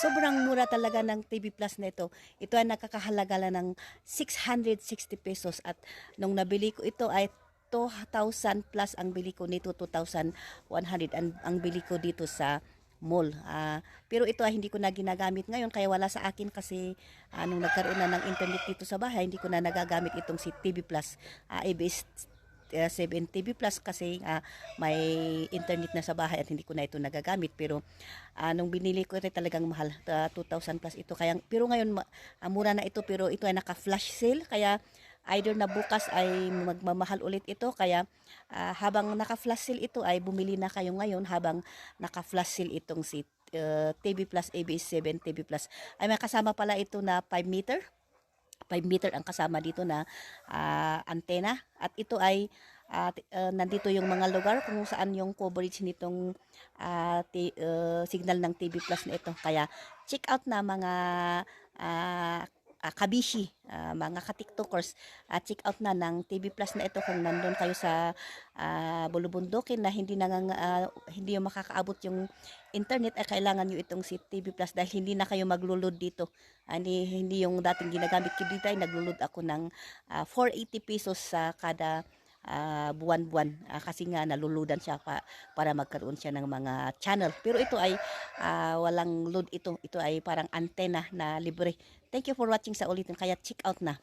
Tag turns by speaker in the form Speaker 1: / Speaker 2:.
Speaker 1: sobrang mura talaga ng TV Plus na ito. Ito ay nakakahalaga lang ng 660 pesos at nung nabili ko ito ay 2,000 plus ang bili ko nito, 2,100 ang bili ko dito sa mall. Pero ito ay hindi ko na ginagamit ngayon kaya wala sa akin kasi nung nagkaroon na ng internet dito sa bahay, hindi ko na nagagamit itong si TV Plus, ABS 7 TV Plus kasi may internet na sa bahay at hindi ko na ito nagagamit. Pero nung binili ko ito talagang mahal, 2,000 plus ito. Kaya, pero ngayon mura na ito, pero ito ay naka-flash sale kaya either na bukas ay magmamahal ulit ito. Kaya habang naka-flash sale ito ay bumili na kayo ngayon habang naka-flash sale itong si TV Plus ABS7 TV Plus. Ay may kasama pala ito na 5 meter. 5 meter ang kasama dito na antena at ito ay nandito yung mga lugar kung saan yung coverage nitong signal ng TV Plus na ito. Kaya check out na mga kabishi, mga ka-tiktokers, check out na ng TV Plus na ito kung nandun kayo sa bulubundukin na hindi yung makakaabot yung internet ay kailangan nyo itong si TV Plus dahil hindi na kayo maglulod dito. Hindi yung dating ginagamit ko dito ay naglulod ako ng 480 pesos sa kada buwan-buwan kasi nga naluludan siya para magkaroon siya ng mga channel. Pero ito ay walang load ito. Ito ay parang antena na libre. Thank you for watching sa ulitin kaya check out na.